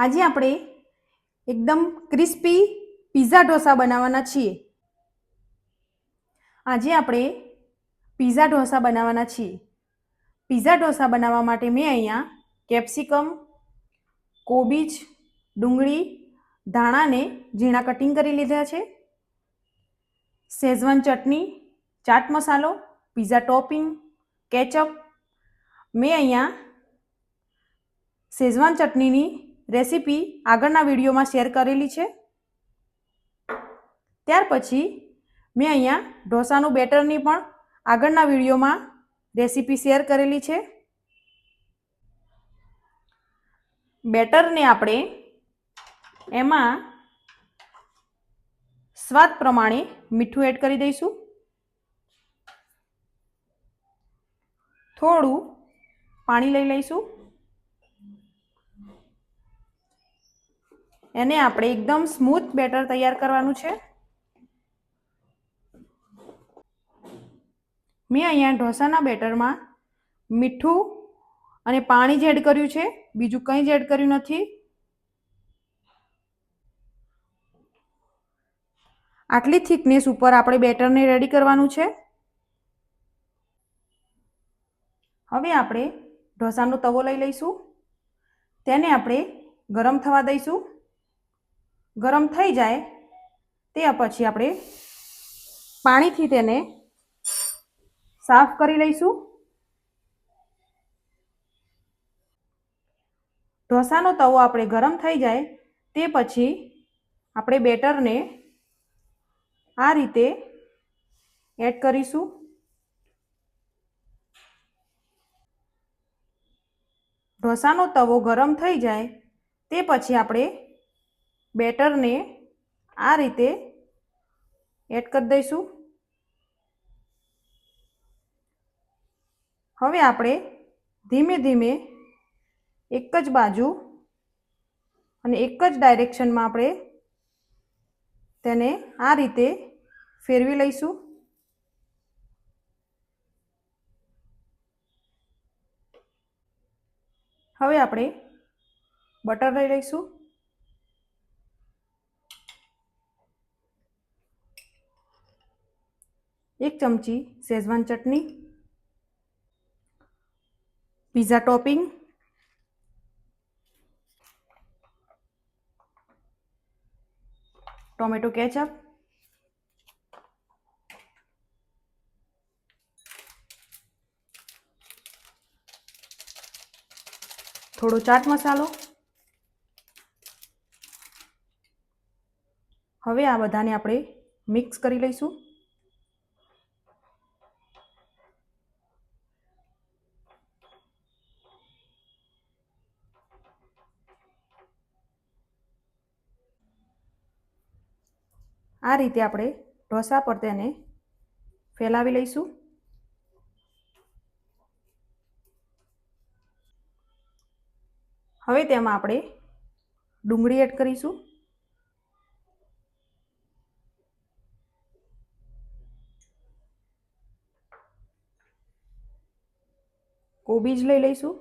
આજે આપણે એકદમ ક્રિસ્પી પીઝા ઢોસા બનાવવાના છીએ। પીઝા ઢોસા બનાવવા માટે મેં અહીંયા કેપ્સિકમ, કોબીજ, ડુંગળી, ધાણાને ઝીણા કટિંગ કરી લીધા છે। શેઝવાન ચટણી, ચાટ મસાલો, પીઝા ટોપિંગ, કેચઅપ। મેં અહીંયા શેઝવાન ચટણીની રેસીપી આગળના વિડીયોમાં શેર કરેલી છે। ત્યાર પછી મેં અહીંયા ઢોસાનું બેટરની પણ આગળના વિડીયોમાં રેસીપી શેર કરેલી છે। બેટરને આપણે એમાં સ્વાદ પ્રમાણે મીઠું એડ કરી દઈશું, થોડું પાણી લઈ લઈશું। એને આપણે એકદમ સ્મૂથ બેટર તૈયાર કરવાનું છે। મેં અહીંયા ઢોસાના બેટરમાં મીઠું અને પાણી જ એડ કર્યું છે, બીજું કંઈ જ એડ કર્યું નથી। આટલી થિકનેસ ઉપર આપણે બેટરને રેડી કરવાનું છે। હવે આપણે ઢોસાનો તવો લઈ લઈશું, તેને આપણે ગરમ થવા દઈશું। ગરમ થઈ જાય તે પછી આપણે પાણીથી તેને સાફ કરી લઈશું। ઢોસાનો તવો આપણે ગરમ થઈ જાય તે પછી આપણે બેટરને આ રીતે એડ કરીશું। ઢોસાનો તવો ગરમ થઈ જાય તે પછી આપણે બેટરને આ રીતે એડ કરી દઈશું। હવે આપણે ધીમે ધીમે એક જ બાજુ અને એક જ ડાયરેક્શનમાં આપણે તેને આ રીતે ફેરવી લઈશું। હવે આપણે બટર લઈ લઈશું, એક ચમચી શેઝવાન ચટણી, પીઝા ટોપિંગ, ટોમેટો કેચઅપ, થોડો ચાટ મસાલો। હવે આ બધાને આપણે મિક્સ કરી લઈશું। આ રીતે આપણે ઢોસા પર તેને ફેલાવી લઈશું। હવે તેમાં આપણે ડુંગળી એડ કરીશું, કોબીજ લઈ લઈશું,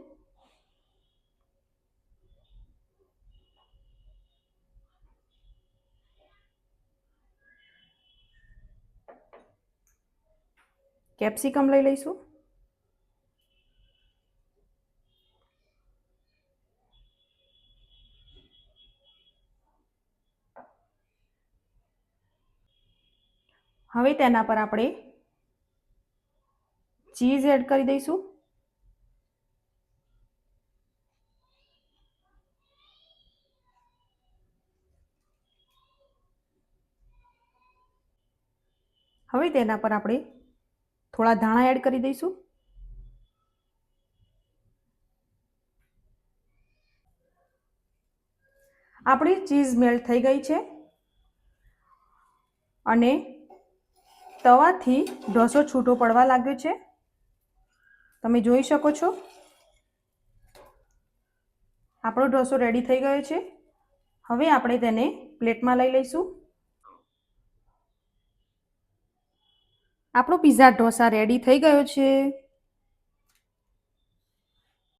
કેપ્સિકમ લઈ લઈશું, હવે તેના પર આપણે ચીઝ એડ કરી દઈશું। હવે તેના પર આપણે થોડા ધાણા એડ કરી દઈશું। આપણી ચીઝ મેલ્ટ થઈ ગઈ છે અને તવાથી ઢોસો છૂટો પડવા લાગ્યો છે, તમે જોઈ શકો છો। આપણો ઢોસો રેડી થઈ ગયો છે। હવે આપણે તેને પ્લેટમાં લઈ લઈશું। આપણો પીઝા ઢોસા રેડી થઈ ગયો છે।